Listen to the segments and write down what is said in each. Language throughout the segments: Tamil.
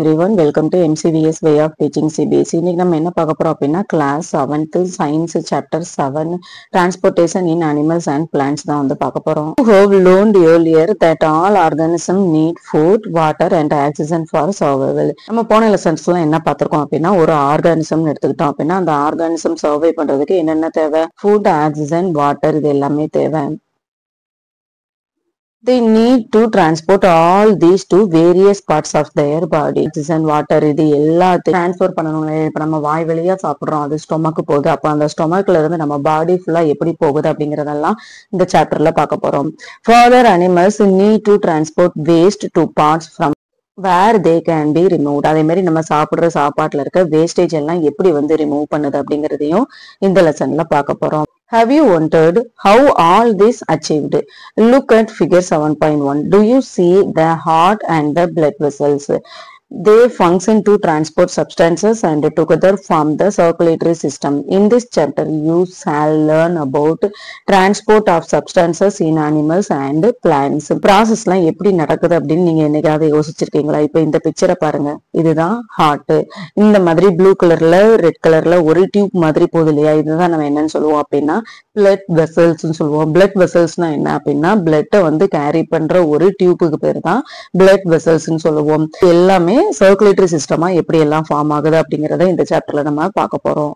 everyone, welcome to MCVS way of teaching CBSE. இன்னைக்கு நம்ம என்ன பார்க்க போறோம் அப்படின்னா class 7th science chapter 7 transportation in animals and plants தான் வந்து பார்க்க போறோம். You have learned earlier that all organisms need food, water and oxygen for survival. நம்ம போன லெசன்ஸ்ல என்ன பார்த்திருக்கோம் அப்படின்னா ஒரு ஆர்கானிசம் எடுத்துக்கிட்டோம் அப்படின்னா அந்த ஆர்கானிசம் சர்வை பண்றதுக்கு என்னென்ன தேவை? ஃபுட், ஆக்சிஜன், வாட்டர் இது எல்லாமே தேவை. They need to transport all these to various parts of their body. Oxygen, water இது எல்லாத்தையும் டிரான்ஸ்பர் பண்ணணும்ல. இப்ப நம்ம வாய் வழியா சாப்பிடுறோம், அது ஸ்டொமக்கு போகுது. அப்ப அந்த ஸ்டொமக்ல இருந்து நம்ம பாடி ஃபுல்லா எப்படி போகுது அப்படிங்கறதெல்லாம் இந்த சாப்டர்ல பார்க்க போறோம். Further, animals need to transport waste to parts from where they can be removed. அதே மாதிரி நம்ம சாப்பிடுற சாப்பாட்டுல இருக்க வேஸ்டேஜ் எல்லாம் எப்படி வந்து ரிமூவ் பண்ணுது அப்படிங்கறதையும் இந்த லெசன்ல பார்க்க போறோம். Have you wondered how all this achieved? Look at figure 7.1. Do you see the heart and the blood vessels? They function to transport substances and together form the circulatory system. In this chapter, you shall learn about transport of substances in animals and plants. Process லாம் எப்படி நடக்குது அப்படின்னு நீங்க என்னைக்காவது யோசிச்சிருக்கீங்களா? இப்ப இந்த பிக்சரை பாருங்க, இதுதான் ஹார்ட். இந்த மாதிரி ப்ளூ கலர்ல ரெட் கலர்ல ஒரு டியூப் மாதிரி போகுது இல்லையா? இதுதான் நம்ம என்னன்னு சொல்லுவோம் அப்படின்னா பிளட் வெசல்ஸ் சொல்லுவோம். பிளட் வெசல்ஸ்னா என்ன அப்படின்னா பிளட்டை வந்து கேரி பண்ற ஒரு டியூபுக்கு பேர் தான் பிளட் வெசல்ஸ் சொல்லுவோம். எல்லாமே சர்க்குலேட்டரி சிஸ்டமா எப்படி எல்லாம் ஃபார்ம் ஆகுது அப்படிங்கறத இந்த சாப்டர்ல நம்ம பார்க்க போறோம்.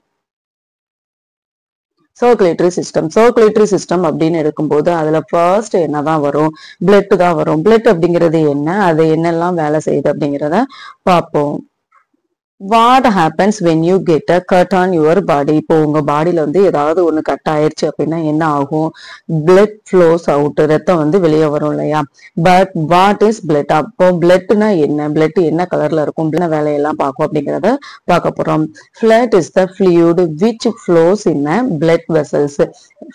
சர்க்குலேட்டரி சிஸ்டம் அப்படின்னு எடுக்கும்போது அதுல ஃபர்ஸ்ட் என்னதான் வரும்? பிளட் தான் வரும். பிளட் அப்படிங்கிறது என்ன, அது என்னெல்லாம் வேலை செய்யுது அப்படிங்கிறத பார்ப்போம். What happens when you get a cut on your body? இப்போ உங்க பாடியில வந்து ஏதாவது ஒண்ணு கட் ஆயிடுச்சு அப்படின்னா என்ன ஆகும்? blood flows out. ரத்தம் வந்து வெளியே வரும் இல்லையா? But what is blood? அப்போ பிளட்னா என்ன? பிளட் என்ன கலர்ல இருக்கும்? வேலையெல்லாம் பார்க்கும் அப்படிங்கிறத பார்க்க போறோம். Blood is the fluid which flows in a blood vessels.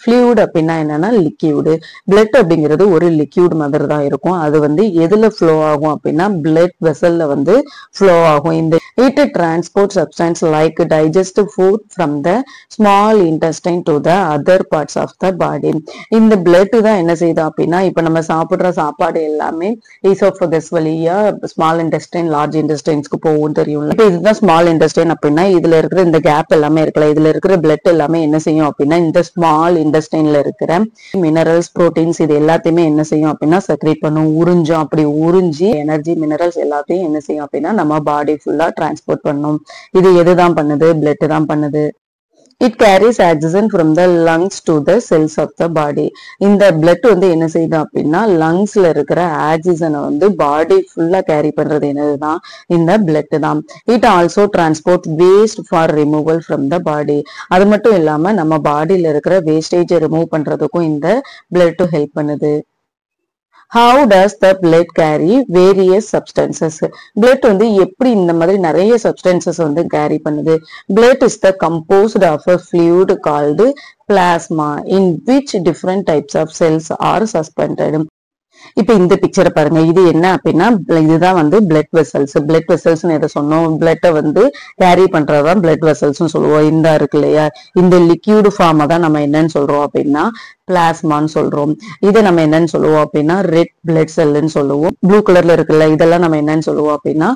fluid அப்படின்னா என்னன்னா லிக்யூடு. பிளட் அப்படிங்கிறது ஒரு லிக்யூட் மாதிரி தான் இருக்கும். அது வந்து எதுல ஃப்ளோ ஆகும் அப்படின்னா பிளட் வெசல்ல வந்து ஃப்ளோ ஆகும். இந்த it transport substance like digestive food from the small intestine to the other parts of the body. இந்த blood தான் என்ன செய்யுது அப்படின்னா இப்ப நம்ம சாப்பிடுற சாப்பாடு எல்லாமே esophagus வழியா ஸ்மால் இன்டெஸ்டைன் லார்ஜ் இன்டெஸ்டைன்ஸ்க்கு போகும் தெரியும்ல. இப்ப இதுதான் ஸ்மால் இன்டெஸ்டைன் அப்படின்னா இதுல இருக்கிற இந்த கேப் எல்லாமே இருக்குல்ல, இதுல இருக்கிற blood எல்லாமே என்ன செய்யும் அப்படின்னா இந்த ஸ்மால் இன்டெஸ்டைன்ல இருக்கிற மினரல்ஸ், புரோட்டீன்ஸ் இது எல்லாத்தையுமே என்ன செய்யும் அப்படின்னா செக்ரேட் பண்ணும், உறிஞ்சும். அப்படி உறிஞ்சி எனர்ஜி, மினரல்ஸ் எல்லாத்தையும் என்ன செய்யும் அப்படின்னா நம்ம பாடி ஃபுல்லா டிரான்ஸ்போர்ட் பண்ணும். இது எதுதான் பண்ணுது? பிளட் தான் பண்ணுது. It carries oxygen from the lungs to the cells of the body. இந்த blood வந்து என்ன செய்யுது அப்படின்னா லங்ஸ்ல இருக்கிற ஆக்சிஜனை வந்து பாடி ஃபுல்லா கேரி பண்றது என்னதுதான்? இந்த blood தான். It also transport waste for removal from the body. அது மட்டும் இல்லாம நம்ம பாடியில இருக்கிற வேஸ்டேஜ் ரிமூவ் பண்றதுக்கும் இந்த blood ஹெல்ப் பண்ணுது. How does the blood carry various substances? Blood வந்து எப்படி இந்த மாதிரி நிறைய substances வந்து கேரி பண்ணுது? Blood is the composed of a fluid called plasma in which different types of cells are suspended. இப்ப இந்த பிக்சரை பாருங்க, இது என்ன அப்படின்னா இதுதான் வந்து பிளட் வெசல்ஸ். பிளட் வெசல்ஸ் எதை சொன்னோம்? பிளட்டை வந்து கேரி பண்றதுதான் பிளட் வெசல்ஸ் சொல்லுவோம். இந்த இருக்கு இல்லையா, இந்த லிக்யூடு ஃபார்மை தான் நம்ம என்னன்னு சொல்றோம் அப்படின்னா பிளாஸ்மான்னு சொல்றோம். இதை நம்ம என்னன்னு சொல்லுவோம் அப்படின்னா ரெட் பிளட் செல்லுன்னு சொல்லுவோம். ப்ளூ கலர்ல இருக்குல்ல இதெல்லாம் நம்ம என்னன்னு சொல்லுவோம் அப்படின்னா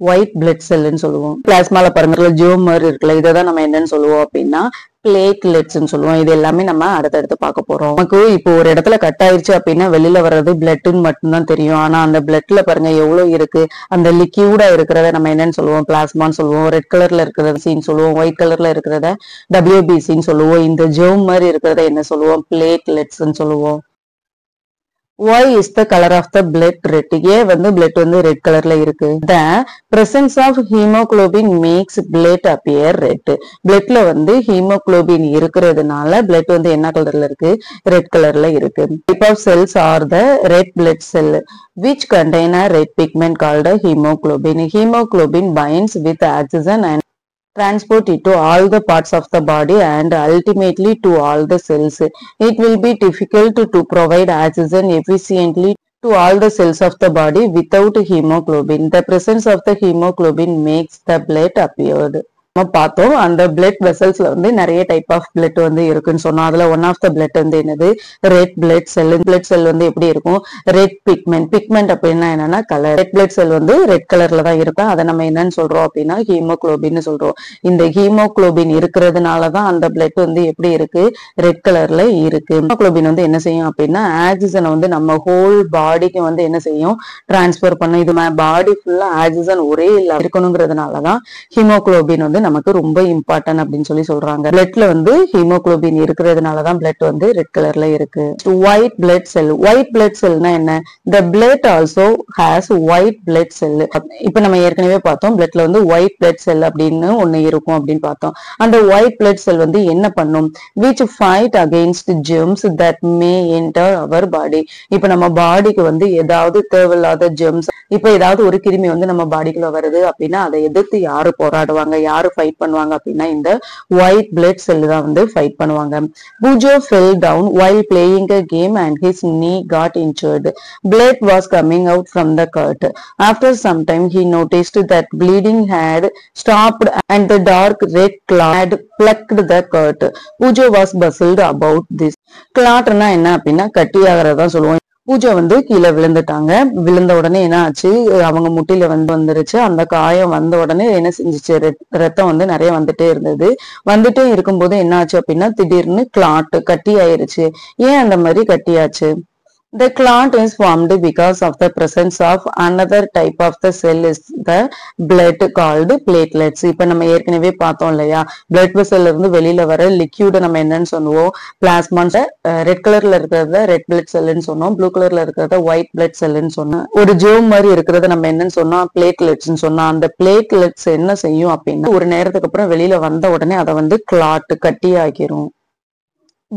ஒயிட் பிளட் செல்லுன்னு சொல்லுவோம். பிளாஸ்மால பாருங்க ஜோம் மாதிரி இருக்குல்ல, இதை தான் நம்ம என்னன்னு சொல்லுவோம் அப்படின்னா பிளேட்லெட்ஸ்ன்னு சொல்லுவோம். இது எல்லாமே நம்ம அடுத்தடுத்து பார்க்க போறோம். நமக்கு இப்போ ஒரு இடத்துல கட் ஆயிடுச்சு அப்படின்னா வெளியில வர்றது பிளட்னு மட்டும்தான் தெரியும். ஆனா அந்த பிளட்ல பாருங்க எவ்வளவு இருக்கு. அந்த லிக்யூடா இருக்கிறத நம்ம என்னன்னு சொல்லுவோம்? பிளாஸ்மான்னு சொல்லுவோம். ரெட் கலர்ல இருக்கிறத சின்னு சொல்லுவோம். ஒயிட் கலர்ல இருக்கிறத WBCன்னு சொல்லுவோம். இந்த ஜோம் மாதிரி இருக்கிறத என்ன சொல்லுவோம்? பிளேட்லெட்ஸ்ன்னு சொல்லுவோம். Why is the color of the blood red? ஏன் வந்து blood வந்து ரெட் கலர்ல இருக்கு? The presence of hemoglobin makes blood appear red. bloodல வந்து ஹீமோகுளோபின் இருக்கிறதுனால blood வந்து என்ன கலர்ல இருக்கு? ரெட் கலர்ல இருக்கு. Type of cells are the red blood cell which contain a red pigment called a hemoglobin. Hemoglobin binds with oxygen and transport it to all the parts of the body and ultimately to all the cells. It will be difficult to provide oxygen efficiently to all the cells of the body without hemoglobin. The presence of the hemoglobin makes the blood appeared. நம்ம பார்த்தோம். அந்த பிளட் வெசல்ஸ்ல வந்து நிறைய டைப் ஆஃப் பிளட் வந்து இருக்குன்னு சொன்னோம். அதுல ஒன் ஆஃப் த பிளட் வந்து என்னது, red blood cell. Blood cell வந்து எப்படி இருக்கும், ரெட் பிக்மெண்ட். பிக்மெண்ட் அப்படின்னா என்னன்னா கலர். ரெட் பிளட் செல் வந்து ரெட் கலர்ல தான் இருக்கும். அதை நம்ம என்னன்னு சொல்றோம் அப்படின்னா ஹீமோகுளோபின் சொல்றோம். இந்த ஹீமோகுளோபின் இருக்கிறதுனாலதான் அந்த பிளட் வந்து எப்படி இருக்கு, ரெட் கலர்ல இருக்கு. ஹீமோகுளோபின் வந்து என்ன செய்யும் அப்படின்னா ஆக்சிஜனை வந்து நம்ம ஹோல் பாடிக்கு வந்து என்ன செய்யும், டிரான்ஸ்பர் பண்ணும். இது பாடி ஃபுல்லா ஆக்சிஜன் ஒரே இல்ல இருக்கணுங்கிறதுனாலதான் ஹீமோகுளோபின் வந்து நமக்கு ரொம்ப இம்பார்ட்டன்ட் அப்படின்னு சொல்லி சொல்றாங்க. பிளட்ல வந்து ஹீமோகுளோபின் இருக்கிறதுனாலதான் பிளட் வந்து ரெட் கலர்ல இருக்கு. White blood cell. White blood செல்னா என்ன, the blood also has white blood cell. இப்ப நம்ம ஏற்கனவே பார்த்தோம் பிளட்ல வந்து ஒயிட் பிளட் செல் அப்படின்னு ஒண்ணு இருக்கும் அப்படின்னு பார்த்தோம். அந்த ஒயிட் பிளட் செல் வந்து என்ன பண்ணும், which fight against germs that may enter our body. இப்ப நம்ம பாடிக்கு வந்து ஏதாவது தேவையில்லாத ஜெர்ம்ஸ், இப்ப ஏதாவது ஒரு கிருமி வந்து நம்ம பாடிக்குள்ள வருது அப்படின்னா அதை எதிர்த்து யாரு போராடுவாங்க, யாரு ஃபைட் பண்ணுவாங்க அப்படின்னா இந்த ஒயிட் பிளட் செல் தான் வந்து ஃபைட் பண்ணுவாங்க. Pujo fell down while playing a game and his knee got injured. Blood was coming out from the cut. After some time he noticed that bleeding had stopped and the dark red clot had plucked the cut. Pujo was puzzled about this. Clotனா என்ன அப்படின்னா கட்டியாகிறதா சொல்லுவோம். பூஜா வந்து கீழே விழுந்துட்டாங்க. விழுந்த உடனே என்ன ஆச்சு, அவங்க முட்டில வந்துருச்சு. அந்த காயம் வந்த உடனே என்ன செஞ்சுச்சு, ரத்தம் வந்து நிறைய வந்துட்டே இருந்தது. வந்துட்டே இருக்கும்போது என்ன ஆச்சு அப்படின்னா திடீர்னு கிளாட் கட்டி ஆயிருச்சு. ஏன் அந்த மாதிரி கட்டியாச்சு, the clot is formed because of the presence of another type of the cell is the blood called platelets. இப்ப நம்ம ஏற்கனவே பார்த்தோம் இல்லையா, பிளட் வெசல்ல இருந்து வெளியில வர லிக்யூட நம்ம என்னன்னு சொல்லுவோம், பிளாஸ்மா. ரெட் கலர்ல இருக்கிறத ரெட் பிளட் செல்லுன்னு சொன்னோம், ப்ளூ கலர்ல இருக்கிறத ஒயிட் பிளட் செல்லுன்னு சொன்னோம். ஒரு ஜோம் மாதிரி இருக்கிறத நம்ம என்னன்னு சொன்னோம், பிளேட்லெட்ஸ்ன்னு சொன்னோம். அந்த பிளேட்லெட்ஸ் என்ன செய்யும் அப்படின்னா ஒரு நேரத்துக்கு அப்புறம் வெளியில வந்த உடனே அதை வந்து கிளாட் கட்டி ஆக்கிரும்.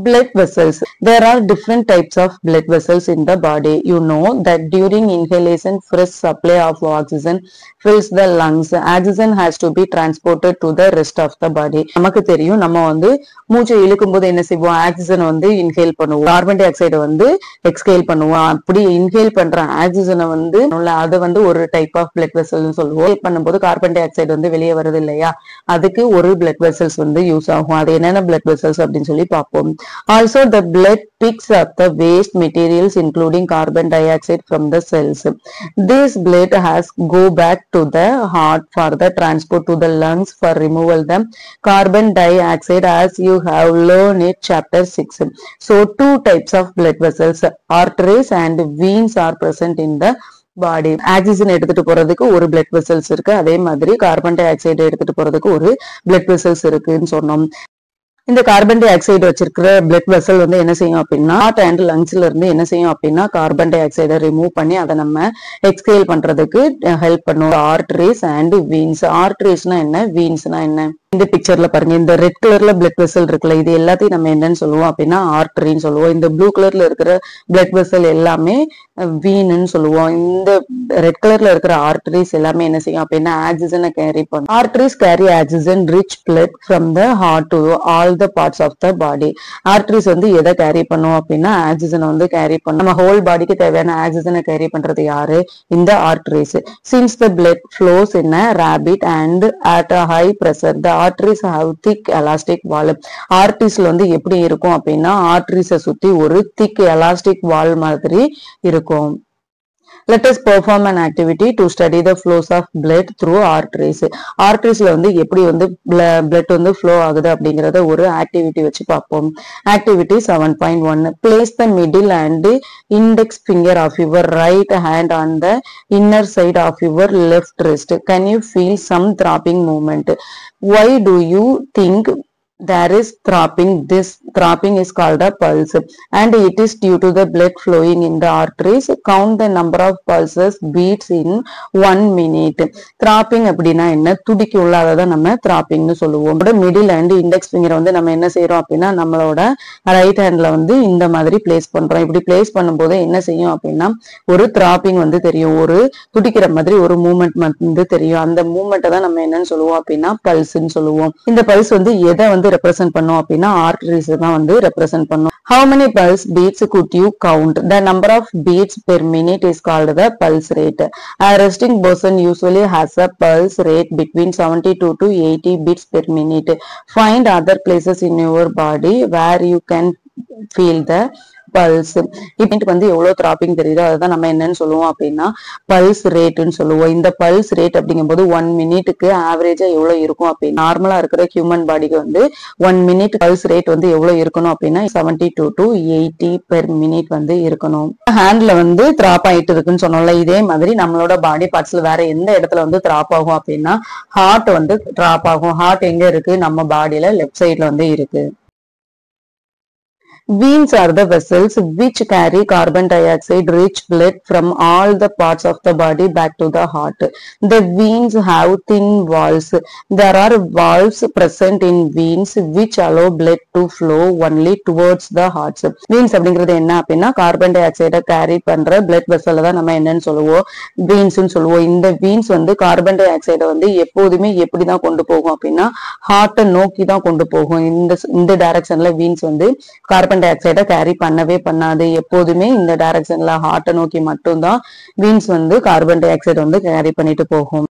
Blood vessels. There are different types of blood vessels in the body. You know that during inhalation, fresh supply of oxygen fills the lungs. Oxygen has to be transported to the rest of the body. நமக்கு தெரியும், நம்ம வந்து மூச்சை இழுக்கும் போது என்ன செய்வோம், ஆக்சிஜன் வந்து இன்ஹேல் பண்ணுவோம், கார்பன் டை ஆக்சைடு வந்து எக்ஸ்ஹேல் பண்ணுவோம். அப்படி இன்ஹேல் பண்ற ஆக்சிஜனை வந்து அது வந்து ஒரு டைப் ஆஃப் பிளட் வெசல்னு சொல்லுவோம். பண்ணும்போது கார்பன் டை ஆக்சைடு வந்து வெளியே வருது இல்லையா, அதுக்கு ஒரு பிளட் வெசல்ஸ் வந்து யூஸ் ஆகும். அது என்னென்ன பிளட் வெசல்ஸ் அப்படின்னு சொல்லி பார்ப்போம். Also, the blood picks up the waste materials including carbon dioxide from the cells. This blood has go back to the heart for the transport to the lungs for removal the carbon dioxide, as you have learned in chapter 6. So, two types of blood vessels, arteries and veins are present in the body. Oxygen எடுத்துட்டு போறதுக்கு ஒரு பிளட் வெசல்ஸ் இருக்கு, அதே மாதிரி கார்பன் டை ஆக்சைடு எடுத்துட்டு போறதுக்கு ஒரு பிளட் வெசல்ஸ் இருக்குன்னு சொன்னோம். இந்த கார்பன் டை ஆக்சைடு வச்சிருக்கிற பிளட் வெசல் வந்து என்ன செய்யும் அப்படின்னா ஹார்ட் அண்ட் லங்ஸ்ல இருந்து என்ன செய்யும் அப்படின்னா கார்பன் டை ஆக்சைடை ரிமூவ் பண்ணி அதை நம்ம எக்ஸ்ஹேல் பண்றதுக்கு ஹெல்ப் பண்ணும். Arteries and வீன்ஸ். ஆர்டரிஸ்னா என்ன, வீன்ஸ்னா என்ன, இந்த பிக்சர்ல பாருங்க. இந்த ரெட் கலர்ல பிளட் வெசல் இருக்குல்ல, இது எல்லாத்தையும் நம்ம என்னன்னு சொல்லுவோம் அப்படின்னா ஆர்டரின்னு சொல்லுவோம். இந்த ப்ளூ கலர்ல இருக்கிற பிளட் வெசல் எல்லாமே வீன்னு சொல்லுவோம். இந்த ரெட் கலர்ல இருக்கிற ஆர்டரிஸ் எல்லாமே என்ன செய்யும் அப்படின்னா ஆக்சிஜனை கேரி பண்ணும். Arteries carry oxygen rich blood from the heart to all the parts of the body. Arteries வந்து எதை கேரி பண்ணும் அப்படின்னா ஆக்சிஜனை வந்து கேரி பண்ணும். நம்ம ஹோல் பாடிக்கு தேவையான ஆக்சிஜனை கேரி பண்றது யாரு, இந்த arteries. Since the blood flows in a rapid and at a high pressure, the arteries have thick elastic wall. arteriesல வந்து எப்படி இருக்கும் அப்படின்னா arteriesஐ சுத்தி ஒரு thick elastic wall மாதிரி இருக்கும். Let us perform an activity to study the flows of blood through arteries. Arteriesல வந்து எப்படி வந்து blood வந்து flow ஆகுது அப்படிங்கறத ஒரு activity வச்சு பார்ப்போம். Activity 7.1. Place the middle and index finger of your right hand on the inner side of your left wrist. Can you feel some throbbing movement? Why do you think there is throbbing? This throbbing is called a pulse and it is due to the blood flowing in the arteries. Count the number of pulses beats in 1 minute. Throbbing அப்படின்னா என்ன, துடிக்கு உள்ளாததை நம்ம throbbingனு சொல்லுவோம். மிடில் அண்ட் இண்டெக்ஸ் ஃபிங்கர் வந்து நம்ம என்ன செய்யறோம் அப்படின்னா நம்மளோட ரைட் ஹேண்ட்ல வந்து இந்த மாதிரி பிளேஸ் பண்றோம். இப்படி பிளேஸ் பண்ணும்போது என்ன செய்யும் அப்படின்னா ஒரு throbbing வந்து தெரியும், ஒரு துடிக்கிற மாதிரி ஒரு மூவ்மெண்ட் வந்து தெரியும். அந்த மூவ்மெண்ட்டை தான் நம்ம என்னன்னு சொல்லுவோம் அப்படின்னா பல்ஸ்ன்னு சொல்லுவோம். இந்த பல்ஸ் வந்து எதை வந்து வந்து ரெப்ரசென்ட் பண்ணும் அப்படின்னா ஆர்டரிஸ் தான் வந்து ரெப்ரசென்ட் பண்ணும். How many pulse beats could you count? The number of beats per minute is called the pulse rate. A resting person usually has a pulse rate between 72 to 80 beats per minute. Find other places in your body where you can feel the pulse. இப்போ வந்து எவ்வளவு த்ராப்பிங் தெரியுதோ அதுதான் நம்ம என்னன்னு சொல்லுவோம் அப்படின்னா பல்ஸ் ரேட்னு சொல்லுவோம். இந்த பல்ஸ் ரேட் அப்படிங்கும்போது 1 மினிட்டுக்கு ஆவரேஜா எவ்வளவு இருக்கும் அப்படின்னு நார்மலா இருக்கிற ஹியூமன் பாடிக்கு வந்து 1 மினிட் பல்ஸ் ரேட் வந்து எவ்வளவு இருக்கணும் அப்படின்னா 72 to 80 பெர் மினிட் வந்து இருக்கணும். ஹேண்ட்ல வந்து த்ராப் ஆயிட்டு இருக்குன்னு சொன்னோம்ல, இதே மாதிரி நம்மளோட பாடி பார்ட்ஸ்ல வேற எந்த இடத்துல வந்து த்ராப் ஆகும் அப்படின்னா ஹார்ட் வந்து த்ராப் ஆகும். ஹார்ட் எங்க இருக்கு? நம்ம பாடியில லெஃப்ட் சைட்ல வந்து இருக்கு. Veins are the vessels which carry carbon dioxide rich blood from all the parts of the body back to the heart. The veins have thin walls. There are valves present in veins which allow blood to flow only towards the heart. Veins அப்படிங்கிறது என்ன அப்படின்னா கார்பன் டை ஆக்சைடை கேரி பண்ற பிளட் வெசல் தான் நம்ம என்னன்னு சொல்லுவோம், வெயின்ஸ்னு சொல்லுவோம். இந்த வெயின்ஸ் வந்து கார்பன் டை ஆக்சைடை வந்து எப்போதுமே எப்படிதான் கொண்டு போகும் அப்படின்னா ஹார்ட்டை நோக்கி தான் கொண்டு போகும். இந்த டைரக்ஷன்ல வெயின்ஸ் வந்து கார்பன் டை ஆக்சைடை கேரி பண்ணவே பண்ணாது. எப்போதுமே இந்த டைரக்ஷன்ல ஹார்ட்டை நோக்கி மட்டும்தான் வீன்ஸ் வந்து கார்பன் டை ஆக்சைடு வந்து கேரி பண்ணிட்டு போகும்.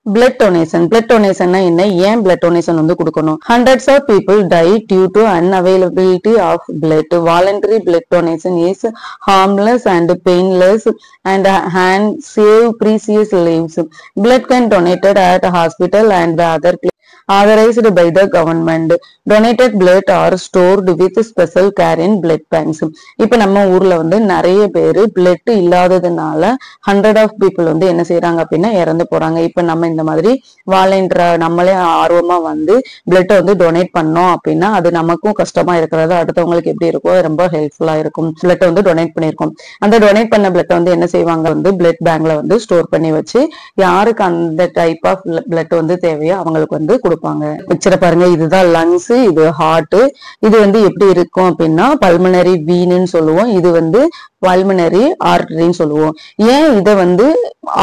Blood donation. பிளட் டொனேஷன்னா என்ன? ஏன் பிளட் டொனேஷன் வந்து கொடுக்கணும்? Hundreds of people die due to unavailability of blood. Voluntary blood donation is harmless and painless and can save precious lives. Blood can donated at hospital and the other authorized by the government. Donated blood are stored with special care in blood banks. இப்ப நம்ம ஊர்ல வந்து நிறைய பேரு பிளட் இல்லாததுனால 100 of people வந்து என்ன செய்யறாங்க அப்படின்னா இறந்து போறாங்க. இப்ப நம்ம இந்த மாதிரி வாலண்டியரா நம்மளே ஆர்வமா வந்து பிளட் வந்து டொனேட் பண்ணோம் அப்படின்னா அது நமக்கும் கஷ்டமா இருக்கிறது அடுத்தவங்களுக்கு எப்படி இருக்கும், ரொம்ப ஹெல்ப்ஃபுல்லா இருக்கும். பிளட் வந்து டொனேட் பண்ணிருக்கோம். அந்த டொனேட் பண்ண பிளட் வந்து என்ன செய்வாங்க வந்து பிளட் பேங்க்ல வந்து ஸ்டோர் பண்ணி வச்சு யாருக்கு அந்த டைப் ஆஃப் பிளட் வந்து தேவையோ அவங்களுக்கு வந்து கொடுப்பாங்க. பிக்சரை பாருங்க, இதுதான் லங்ஸ், இது ஹார்ட். இது வந்து எப்படி இருக்கும் அப்படின்னா பல்மனரி வீன்னு சொல்லுவோம். இது வந்து பல்மனரி ஆர்டரின்னு சொல்லுவோம். ஏன் இதை வந்து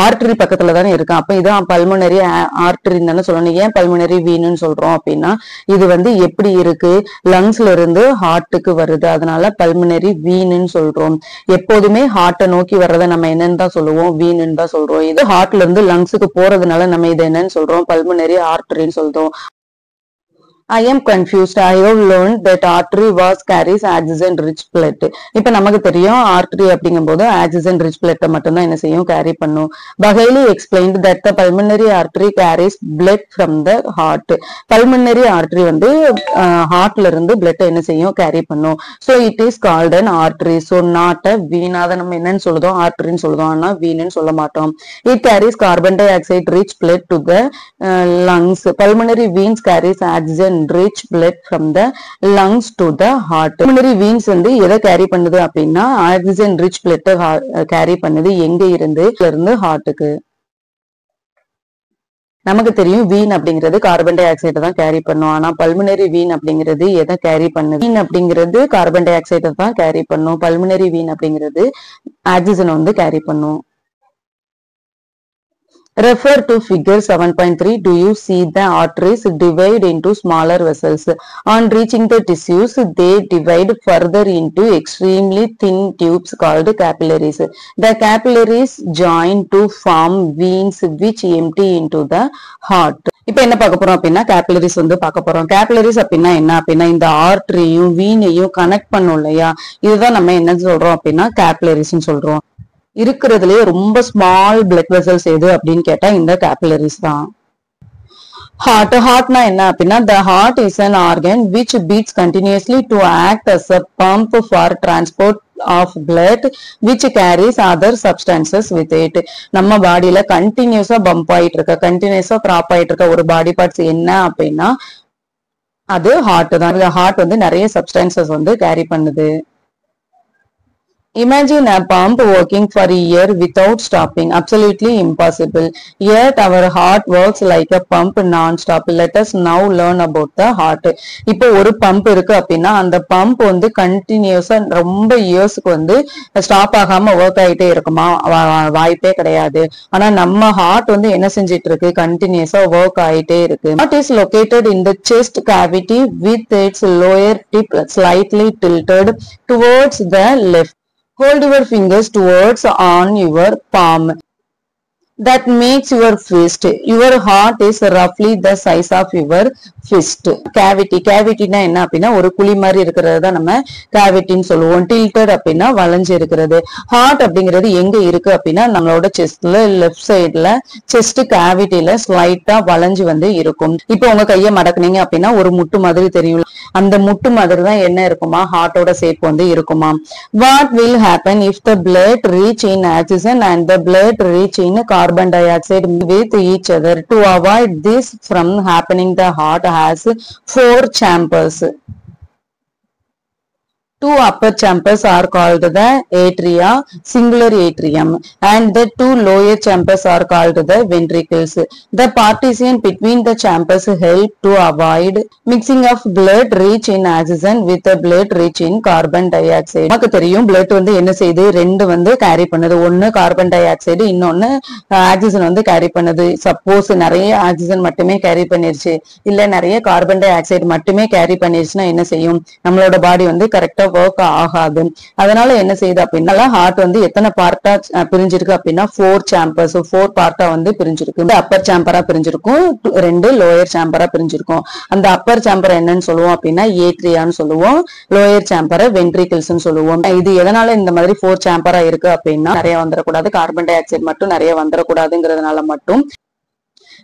ஆர்டரி பக்கத்துல தானே இருக்கு, அப்ப இதான் பல்மனரி ஆர்டரின்னு தானே சொல்லணும். ஏன் பல்மனரி வீன்னு சொல்றோம் அப்படின்னா இது வந்து எப்படி இருக்கு, லங்ஸ்ல இருந்து ஹார்ட்டுக்கு வருது, அதனால பல்மனரி வீன்னு சொல்றோம். எப்போதுமே ஹார்ட்டை நோக்கி வர்றதை நம்ம என்னன்னு தான் சொல்லுவோம், வீன்னு தான் சொல்றோம். இது ஹார்ட்ல இருந்து லங்ஸுக்கு போறதுனால நம்ம இது என்னன்னு சொல்றோம், பல்மனரி ஆர்டரின்னு சொல்றோம். I am confused. I have learned that artery was carries oxygen rich blood. இப்ப நமக்கு தெரியும் artery அப்படிங்கும்போது oxygen rich blood மட்டும்தான் என்ன செய்யும், கேரி பண்ணும். Bailey explained that the pulmonary artery carries blood from the heart. Pulmonary artery வந்து ஹார்ட்ல இருந்து blood என்ன செய்யும், கேரி பண்ணும். So it is called an artery. So not a vein. அதை நம்ம என்னன்னு சொல்லுதோம், ஆர்டரின்னு சொல்லுதோம், ஆனா வீன்னு சொல்ல மாட்டோம். It carries carbon dioxide rich blood to the lungs. Pulmonary veins carries oxygen rich blood from the lungs to the heart. Pulmonary veins வந்து எதை கேரி பண்ணுது அப்படின்னா ஆக்சிஜன் ரிச் பிளட் கேரி பண்ணுது. எங்க இருந்து ஹார்ட்டுக்கு. நமக்கு தெரியும் வீன் அப்படிங்கிறது கார்பன் டை ஆக்சைடை தான் கேரி பண்ணும். ஆனா பல்மனரி வீன் அப்படிங்கிறது எதை கேரி பண்ணுது? வீன் அப்படிங்கிறது கார்பன் டை ஆக்சைடை தான் கேரி பண்ணும். பல்மனரி வீன் அப்படிங்கிறது ஆக்சிஜனை வந்து கேரி பண்ணும். Refer to figure 7.3. Do you see the arteries divide into smaller vessels? On reaching the tissues, they divide further into extremely thin tubes called capillaries. The capillaries join to form veins which empty into the heart. இப்ப என்ன பார்க்க போறோம் அப்படின்னா கேபிலரிஸ் வந்து பார்க்க போறோம். கேபிலரிஸ் அப்படின்னா என்ன அப்படின்னா இந்த ஆர்டரியும் வீனையும் கனெக்ட் பண்ணும் இல்லையா, இதுதான் நம்ம என்ன சொல்றோம் அப்படின்னா கேபிலரிஸ்ன்னு சொல்றோம். இருக்கிறதுலயே ரொம்ப ஸ்மால் பிளட் வெசல்ஸ் எது அப்படின்னு கேட்டா இந்த கேபிலரிஸ் தான். ஹார்ட்னா என்ன அப்படின்னா the heart is an organ which beats continuously to act as a pump for transport of blood which carries other substances with it. நம்ம பாடியில கண்டினியூஸா பம்ப் ஆயிட்டு இருக்க, கண்டினியூஸா த்ராப் ஆயிட்டு இருக்க ஒரு பாடி பார்ட்ஸ் என்ன அப்படின்னா அது ஹார்ட் தான். ஹார்ட் வந்து நிறைய சப்ஸ்டன்சஸ் வந்து கேரி பண்ணுது. Imagine a pump working for a year without stopping. Absolutely impossible. Yet our heart works like a pump non-stop. Let us now learn about the heart. இப்போ ஒரு பம்ப் இருக்கு அப்படின்னா அந்த பம்ப் வந்து கண்டினியூஸா ரொம்ப இயர்ஸ்க்கு வந்து ஸ்டாப் ஆகாம ஒர்க் ஆயிட்டே இருக்குமா? வாய்ப்பே கிடையாது. ஆனா நம்ம ஹார்ட் வந்து என்ன செஞ்சிட்டு இருக்கு? கண்டினியூஸா ஒர்க் ஆயிட்டே இருக்கு. Heart is located in the chest cavity with its lower tip slightly tilted towards the left. Hold your fingers towards on your palm. That makes your fist. Your heart is roughly the size of your fist. Cavity na என்ன அப்படின்னா ஒரு குழி மாதிரி இருக்கிறது தான் நம்ம கேவிட்டின்னு சொல்லுவோம். tilted அப்படின்னா வளைஞ்சு இருக்கிறது. ஹார்ட் அப்படிங்கிறது எங்க இருக்கு அப்படின்னா நம்மளோட செஸ்ட்ல லெஃப்ட் சைடுல செஸ்ட் கேவிட்டில ஸ்லைட்டா வளைஞ்சு வந்து இருக்கும். இப்போ உங்க கையை மடக்குனீங்க அப்படின்னா ஒரு முட்டு மாதிரி தெரியும். அந்த முட்டு மாதிரி தான் என்ன இருக்குமா? ஹார்ட்டோட ஷேப் வந்து இருக்குமா? What will happen if the blood reach in oxygen and the blood reach in carbon dioxide with each other? To avoid this from happening, the heart has 4 chambers. 2 upper chambers are called the atria, singular atrium, and the 2 lower chambers are called the ventricles. The partition between the chambers help to avoid mixing of blood rich in oxygen with the blood rich in carbon dioxide. நமக்கு தெரியும் blood வந்து என்ன செய்யுது? ரெண்டு வந்து கேரி பண்ணுது. ஒன்னு கார்பன் டை ஆக்சைடு, இன்னொன்னு ஆக்சிஜன் வந்து கேரி பண்ணுது. சப்போஸ் நிறைய ஆக்சிஜன் மட்டுமே கேரி பண்ணிருச்சு, இல்ல நிறைய கார்பன் டை ஆக்சைடு மட்டுமே கேரி பண்ணிருச்சுன்னா என்ன செய்யும்? நம்மளோட பாடி வந்து கரெக்டா ஒர்க் ஆகாது. அதனால என்ன செய்யுது அப்படின்னா ஹார்ட் வந்து எத்தனை பார்ட்டா பிரிஞ்சிருக்கு அப்படின்னா 4 சாம்பர்ஸ், 4 பார்ட்டா வந்து பிரிஞ்சிருக்கு. அப்பர் சாம்பரா பிரிஞ்சிருக்கும், 2 லோயர் சாம்பரா பிரிஞ்சிருக்கும். அந்த அப்பர் சாம்பர் என்னன்னு சொல்லுவோம் அப்படின்னா ஏட்ரியான்னு சொல்லுவோம், லோயர் சாம்பரை வென்ட்ரிகிள்ஸ் சொல்லுவோம். இது எதனால இந்த மாதிரி 4 சாம்பரா இருக்கு அப்படின்னா நிறைய வந்துடக்கூடாது, கார்பன் டை ஆக்சைடு மட்டும் நிறைய வந்துடக்கூடாதுங்கிறதுனால மட்டும்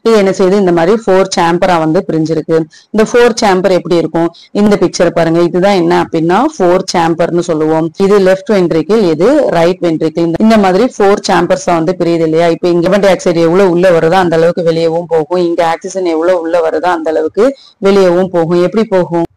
இது என்ன செய்யுது? இந்த மாதிரி 4 சாம்பரா வந்து பிரிஞ்சிருக்கு. இந்த 4 சாம்பர் எப்படி இருக்கும்? இந்த பிக்சர் பாருங்க. இதுதான் என்ன அப்படின்னா 4 சாம்பர்னு சொல்லுவோம். இது லெஃப்ட் வென்ட்ரிக்கிள், இது ரைட் வென்ட்ரிக்கிள். இந்த மாதிரி 4 சாம்பர்ஸ் வந்து பிரியுது இல்லையா? இப்ப இங்க கார்பன் டை ஆக்சைடு எவ்வளவு உள்ள வருதோ அந்த அளவுக்கு வெளியவும் போகும், இங்க ஆக்சிஜன் எவ்வளவு உள்ள வருதோ அந்த அளவுக்கு வெளியவும் போகும். எப்படி போகும்?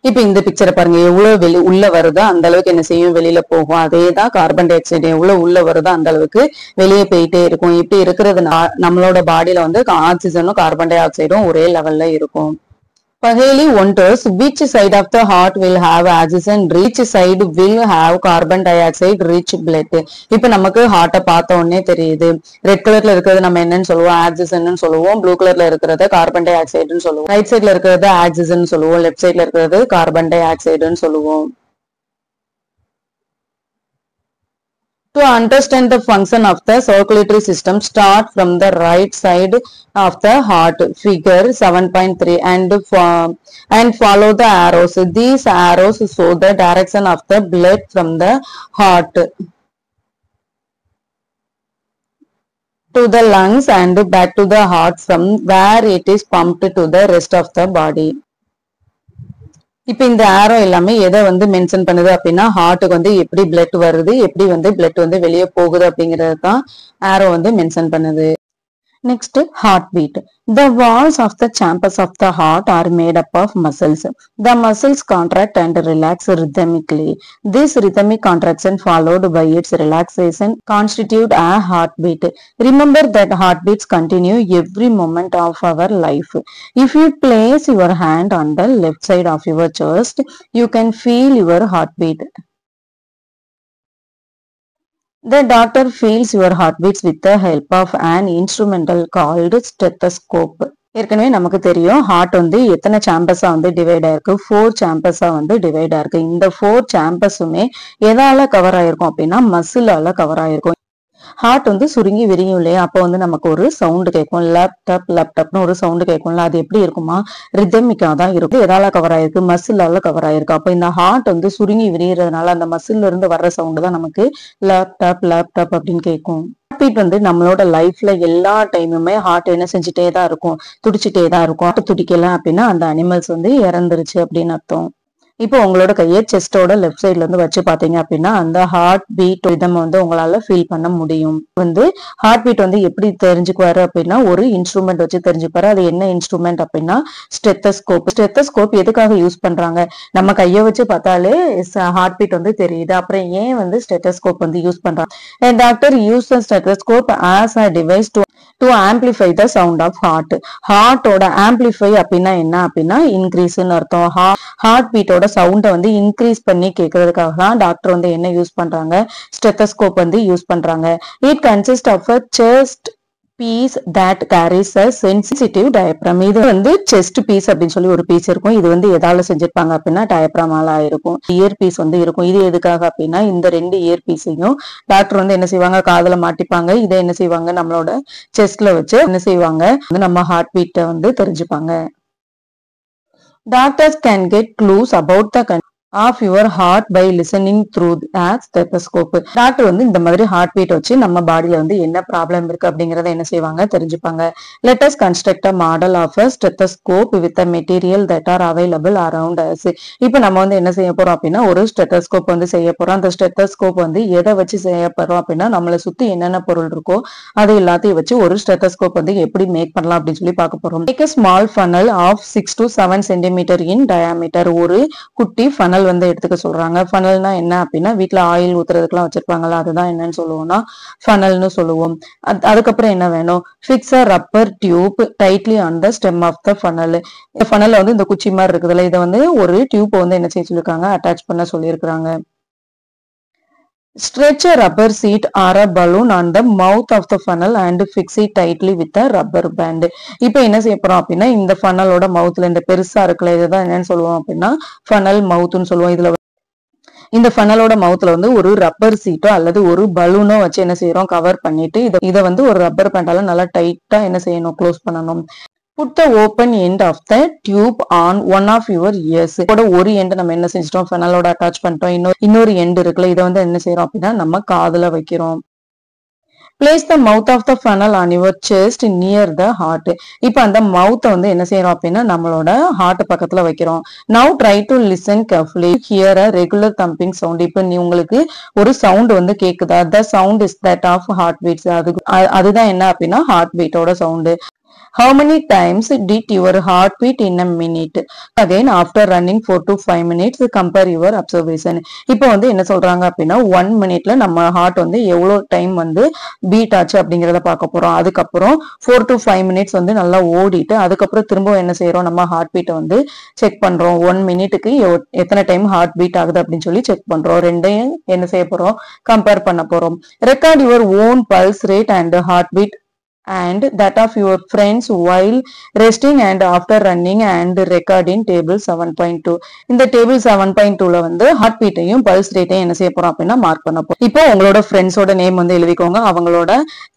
இப்ப இந்த பிக்சரை பாருங்க. எவ்வளவு உள்ள வருதோ அந்த அளவுக்கு என்ன செய்யும்? வெளியில போகும். அதேதான் கார்பன் டை ஆக்சைடு எவ்வளவு உள்ள வருதோ அந்த அளவுக்கு வெளியே போயிட்டே இருக்கும். இப்படி இருக்கிறது நம்மளோட பாடியில வந்து ஆக்சிஜனும் கார்பன் டை ஆக்சைடும் ஒரே லெவல்ல இருக்கும். Paheli wonders which side of the heart will have oxygen, which side will have carbon dioxide rich blood. இப்ப நமக்கு ஹார்ட்டை பார்த்த உடனே தெரியுது. ரெட் கலர்ல இருக்கிறது நம்ம என்னன்னு சொல்லுவோம்? ஆக்சிஜன் சொல்லுவோம். ப்ளூ கலர்ல இருக்கிறத கார்பன் டை ஆக்சைடுன்னு சொல்லுவோம். ரைட் சைட்ல இருக்கிறது ஆக்சிஜன் சொல்லுவோம், லெஃப்ட் சைட்ல இருக்கிறது கார்பன் டை ஆக்சைடுன்னு சொல்லுவோம். To understand the function of the circulatory system, start from the right side of the heart, figure 7.3, and follow the arrows. These arrows show the direction of the blood from the heart to the lungs and back to the heart, from where it is pumped to the rest of the body. இப்ப இந்த ஆரோ எல்லாமே எதை வந்து மென்ஷன் பண்ணுது அப்படின்னா ஹார்ட்டுக்கு வந்து எப்படி பிளட் வருது, எப்படி வந்து பிளட் வந்து வெளியே போகுது அப்படிங்கறது தான் ஆரோ வந்து மென்ஷன் பண்ணுது. Next, heartbeat. The walls of the chambers of the heart are made up of muscles. The muscles contract and relax rhythmically. This rhythmic contraction followed by its relaxation constitute a heartbeat. Remember that heartbeats continue every moment of our life. If you place your hand on the left side of your chest, you can feel your heartbeat. The doctor feels your heartbeats with the help of an instrumental called stethoscope. ஏற்கனவே நமக்கு தெரியும் ஹார்ட் வந்து எத்தனை சாம்பர்ஸா வந்து டிவைட் ஆயிருக்கு? 4 சாம்பர்ஸா வந்து டிவைட் ஆயிருக்கு. இந்த 4 சாம்பர்ஸுமே எதால கவர் ஆயிருக்கும் அப்படின்னா மசிலால கவர் ஆயிருக்கும். ஹார்ட் வந்து சுருங்கி விரியும் இல்லையா? அப்போ வந்து நமக்கு ஒரு சவுண்ட் கேட்கும், லேப்டாப்னு ஒரு சவுண்ட் கேட்கும்ல. அது எப்படி இருக்குமா? ரிதமிக்கா தான் இருக்கும். எதால கவர் ஆயிருக்கு? மசிலால கவர் ஆயிருக்கு. அப்போ இந்த ஹார்ட் வந்து சுருங்கி விரியறதுனால அந்த மசில்ல இருந்து வர்ற சவுண்ட் தான் நமக்கு லேப்டாப் அப்படின்னு கேட்கும். ஹார்ட்பீட் வந்து நம்மளோட லைஃப்ல எல்லா டைமுமே ஹார்ட் என்ன செஞ்சுட்டே தான் இருக்கும், துடிச்சுட்டே தான் இருக்கும். ஹார்ட் துடிக்கல அப்படின்னா அந்த அனிமல்ஸ் வந்து இறந்துருச்சு அப்படின்னு அர்த்தம். இப்போ உங்களோட கையை செஸ்டோட லெஃப்ட் சைட்ல இருந்து வச்சு பாத்தீங்க அப்படின்னா அந்த ஹார்ட் பீட் ரிதம் வந்து உங்களால ஃபீல் பண்ண முடியும். வந்து ஹார்ட் பீட் வந்து எப்படி தெரிஞ்சுக்குவாரு அப்படின்னா ஒரு இன்ஸ்ட்ருமெண்ட் வச்சு தெரிஞ்சுப்பாரு. அது என்ன இன்ஸ்ட்ருமெண்ட் அப்படின்னா ஸ்டெத்தஸ்கோப். ஸ்டெத்தஸ்கோப் எதுக்காக யூஸ் பண்றாங்க? நம்ம கையை வச்சு பார்த்தாலே ஹார்ட் பீட் வந்து தெரியுது. அப்புறம் ஏன் வந்து ஸ்டெத்தஸ்கோப் வந்து யூஸ் பண்றாங்க? Doctor use the stethoscope as a device to amplify the sound of heart. ஹார்ட்டோட ஆம்பிளிஃபை அப்படின்னா என்ன அப்படின்னா இன்க்ரீஸ்ன்னு அர்த்தம். ஹார்ட் பீட்டோட சவுண்டை வந்து இன்க்ரீஸ் பண்ணி கேட்கறதுக்காக தான் டாக்டர் வந்து என்ன யூஸ் பண்றாங்க? ஸ்டெத்தஸ்கோப் வந்து யூஸ் பண்றாங்க. It consist of a chest piece that carries a sensitive diaphragm. இது வந்து செஸ்ட் பீஸ் அப்படின்னு சொல்லி ஒரு பீஸ் இருக்கும். இது வந்து எதால செஞ்சிருப்பாங்க அப்படின்னா டயப்ரமால இருக்கும். இயர் பீஸ் வந்து இருக்கும். இது எதுக்காக அப்படின்னா இந்த 2 இயர் பீஸையும் டாக்டர் வந்து என்ன செய்வாங்க? காதுல மாட்டிப்பாங்க. இதை என்ன செய்வாங்க? நம்மளோட செஸ்ட்ல வச்சு என்ன செய்வாங்க? நம்ம ஹார்ட் பீட்டை வந்து தெரிஞ்சுப்பாங்க. Doctors can get clues about the condition of your heart by listening through a stethoscope. Doctor வந்து இந்த மாதிரி ஹார்ட் பீட் வச்சு நம்ம பாடியில வந்து என்ன ப்ராப்ளம் இருக்கு அப்படிங்கறத என்ன செய்வாங்க? தெரிஞ்சுப்பாங்க. Let us construct a model of a stethoscope with the material that are available around us. இப்போ நம்ம வந்து என்ன செய்ய போறோம் அப்படின்னா ஒரு ஸ்டெத்தஸ்கோப் வந்து செய்ய போறோம். அந்த ஸ்டெத்தஸ்கோப் வந்து எதை வச்சு செய்ய போறோம் அப்படின்னா நம்மளை சுத்தி என்னென்ன பொருள் இருக்கோ அது எல்லாத்தையும் வச்சு ஒரு ஸ்டெத்தஸ்கோப் வந்து எப்படி மேக் பண்ணலாம் அப்படின்னு சொல்லி பார்க்க போறோம். Take a small funnel of 6 to 7 centimeter in diameter. ஒரு குட்டி ஃபனல் வந்து எடுத்துக்க சொல்றாங்க. ஃபனல்னா என்ன அப்படின்னா வீட்டுல ஆயில் ஊத்துறதுக்குலாம் வச்சிருப்பாங்கல்ல, அதுதான் என்னன்னு சொல்லுவோம்னா ஃபனல்னு சொல்லுவோம். அதுக்கப்புறம் என்ன வேணும்? Fix a rubber tube tightly on the stem of the funnel. இந்த ஃபனல்ல வந்து இந்த குச்சி மாதிரி இருக்குதுல்ல, இதை வந்து ஒரு டியூப் வந்து என்ன செய்ய சொல்லிருக்காங்க? அட்டாச் பண்ண சொல்லியிருக்காங்க. Stretch a rubber sheet or a balloon on the mouth of the funnel and fix it tightly with a rubber band. இப்போ என்ன செய்ய போறோம் அப்படின்னா இந்த ஃபனலோட மவுத்ல இந்த பெருசா இருக்குல்ல, இதுதான் என்னன்னு சொல்லுவோம் அப்படின்னா ஃபனல் மவுத்னு சொல்லுவோம். இதுல இந்த ஃபனலோட மவுத்ல வந்து ஒரு ரப்பர் சீட்டோ அல்லது ஒரு பலூனோ வச்சு என்ன செய்யறோம்? கவர் பண்ணிட்டு இதை வந்து ஒரு ரப்பர் பேண்டால நல்லா டைட்டா என்ன செய்யணும்? க்ளோஸ் பண்ணணும். Put the open end of the tube on one of your ears. ஒரு எண்ட் நம்ம என்ன செஞ்சிட்டோம்? ஃபனலோட அட்டாச் பண்ணிட்டோம். இன்னொரு எண்ட் இருக்குல்ல, இதை வந்து என்ன செய்யறோம் அப்படின்னா நம்ம காதுல வைக்கிறோம். Place the mouth of the funnel on your chest near the heart. இப்போ அந்த மவுத்தை வந்து என்ன செய்யறோம் அப்படின்னா நம்மளோட ஹார்ட் பக்கத்துல வைக்கிறோம். Now try to listen carefully. Hear a regular thumping sound. இப்போ உங்களுக்கு ஒரு சவுண்ட் வந்து கேக்குதா? The sound is that of heartbeats. அதுதான் என்ன அப்படின்னா ஹார்ட் பீட்டோட sound. How many times did your heart beat in a minute? Again, after running 4 to 5 minutes, compare your observation. இப்போ வந்து என்ன சொல்றாங்க அப்படின்னா 1 மினிட்ல நம்ம ஹார்ட் வந்து எவ்வளவு டைம் வந்து பீட் ஆச்சு அப்படிங்கறத பார்க்க போறோம். அதுக்கப்புறம் 4 to 5 மினிட்ஸ் வந்து நல்லா ஓடிட்டு அதுக்கப்புறம் திரும்ப என்ன செய்யறோம்? நம்ம ஹார்ட் பீட்டை வந்து செக் பண்றோம். 1 மினிட்டுக்கு எத்தனை டைம் ஹார்ட் பீட் ஆகுது அப்படின்னு சொல்லி செக் பண்றோம். ரெண்டையும் என்ன செய்ய போறோம்? கம்பேர் பண்ண போறோம். Record your own pulse rate and heart beat and that of your friends while resting and after running and record in table 7.2. இந்த table 7.2ல வந்து ஹார்ட் பீட்டையும் பல்ஸ் ரேட்டையும் என்ன செய்ய போறோம் அப்படின்னா மார்க் பண்ண போறோம். இப்போ உங்களோட ஃப்ரெண்ட்ஸோட நேம் வந்து எழுதிக்கோங்க.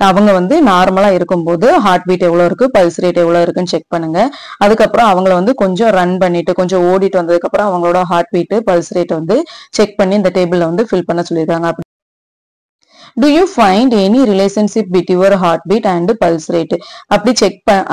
அவங்க வந்து நார்மலா இருக்கும்போது ஹார்ட் பீட் எவ்வளவு இருக்கு, பல்ஸ் ரேட் எவ்வளவு இருக்குன்னு செக் பண்ணுங்க. அதுக்கப்புறம் அவங்கள வந்து கொஞ்சம் ரன் பண்ணிட்டு கொஞ்சம் ஓடிட்டு வந்ததுக்கு அப்புறம் அவங்களோட ஹார்ட் பீட் பல்ஸ் ரேட் வந்து செக் பண்ணி இந்த டேபிள்ல வந்து ஃபில் பண்ண சொல்லியிருக்காங்க. Do you find any relationship between your heartbeat and pulse rate?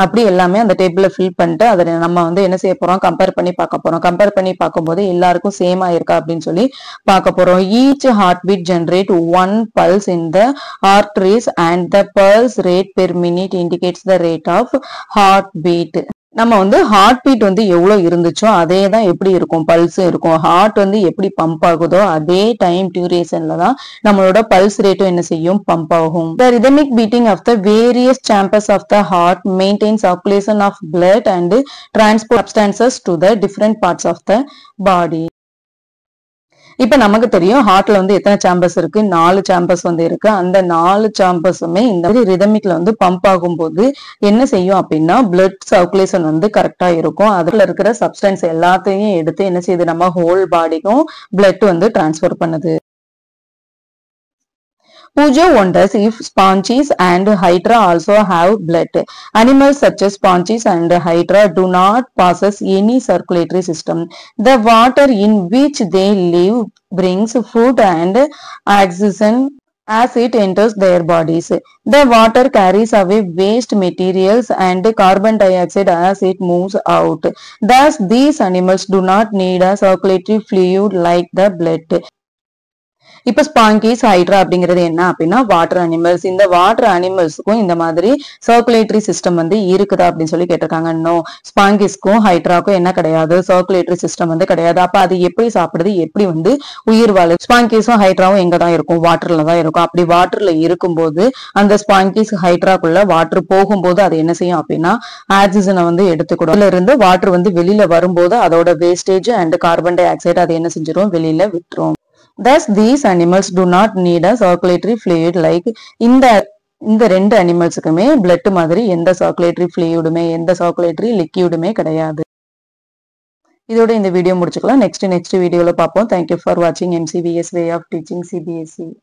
அப்படி எல்லாமே அந்த டேபிள்ல ஃபில் பண்ணிட்டு அதை நம்ம வந்து என்ன செய்ய போறோம்? கம்பேர் பண்ணி பார்க்க போறோம். கம்பேர் பண்ணி பார்க்கும்போது எல்லாருக்கும் சேமா இருக்கா அப்படின்னு சொல்லி பார்க்க போறோம். Each heartbeat generate one pulse in the arteries and the pulse rate per minute indicates the rate of heartbeat. நம்ம வந்து ஹார்ட் பீட் வந்து எவ்வளவு இருந்துச்சோ அதே தான் எப்படி இருக்கும்? பல்ஸும் இருக்கும். ஹார்ட் வந்து எப்படி பம்ப் ஆகுதோ அதே டைம் டியூரேஷன்ல தான் நம்மளோட பல்ஸ் ரேட்டும் என்ன செய்யும்? பம்ப் ஆகும். The rhythmic beating of the various chambers of the heart maintains circulation of blood and transport substances to the different parts of the body. இப்ப நமக்கு தெரியும் ஹார்ட்ல வந்து எத்தனை சாம்பர்ஸ் இருக்கு? 4 சாம்பர்ஸ் வந்து இருக்கு. அந்த 4 சாம்பர்ஸுமே இந்த மாதிரி ரிதமிக்ல வந்து பம்ப் ஆகும்போது என்ன செய்யும் அப்படின்னா பிளட் சர்க்குலேஷன் வந்து கரெக்டா இருக்கும். அதுல இருக்கிற சப்ஸ்டன்ஸ் எல்லாத்தையும் எடுத்து என்ன செய்யுது? நம்ம ஹோல் பாடிக்கும் பிளட் வந்து டிரான்ஸ்ஃபர் பண்ணுது. Pooja wonders if sponges and hydra also have blood. Animals such as sponges and hydra do not possess any circulatory system. The water in which they live brings food and as it enters their bodies. The water carries away waste materials and carbon dioxide as it moves out. Thus, these animals do not need a circulatory fluid like the blood. இப்ப ஸ்பாங்கீஸ் ஹைட்ரா அப்படிங்கிறது என்ன அப்படின்னா வாட்டர் அனிமல்ஸ். இந்த வாட்டர் அனிமல்ஸுக்கும் இந்த மாதிரி சர்க்குலேட்டரி சிஸ்டம் வந்து இருக்குதா அப்படின்னு சொல்லி கேட்டிருக்காங்க. நோ, ஸ்பாங்கீஸ்க்கும் ஹைட்ராக்கும் என்ன கிடையாது, சர்க்குலேட்டரி சிஸ்டம் வந்து கிடையாது. அப்ப அது எப்படி சாப்பிடுது, எப்படி வந்து உயிர் வாழுது? ஸ்பாங்கீஸும் ஹைட்ராவும் எங்க தான் இருக்கும், வாட்டர்ல தான் இருக்கும். அப்படி வாட்டர்ல இருக்கும்போது அந்த ஸ்பாங்கீஸ் ஹைட்ராக்குள்ள வாட்டர் போகும்போது அது என்ன செய்யும் அப்படின்னா ஆக்சிஜனை வந்து எடுத்துக்கூடும். அதுல இருந்து வாட்டர் வந்து வெளியில வரும்போது அதோட wastage and carbon di oxide அது என்ன செஞ்சிரும், வெளியில விட்டுரும். Thus, these animals do not need a circulatory fluid like இந்த ரெண்டு அனிமல்ஸுக்குமே பிளட் மாதிரி எந்த சர்க்குலேட்டரி ஃப்ளூயிடுமே எந்த சர்க்குலேட்டரி லிக்யூடுமே கிடையாது. இதோட இந்த வீடியோ முடிச்சுக்கலாம். நெக்ஸ்ட் வீடியோல பார்ப்போம். தேங்க்யூ ஃபார் வாட்சிங் MCVS way of teaching CBSE.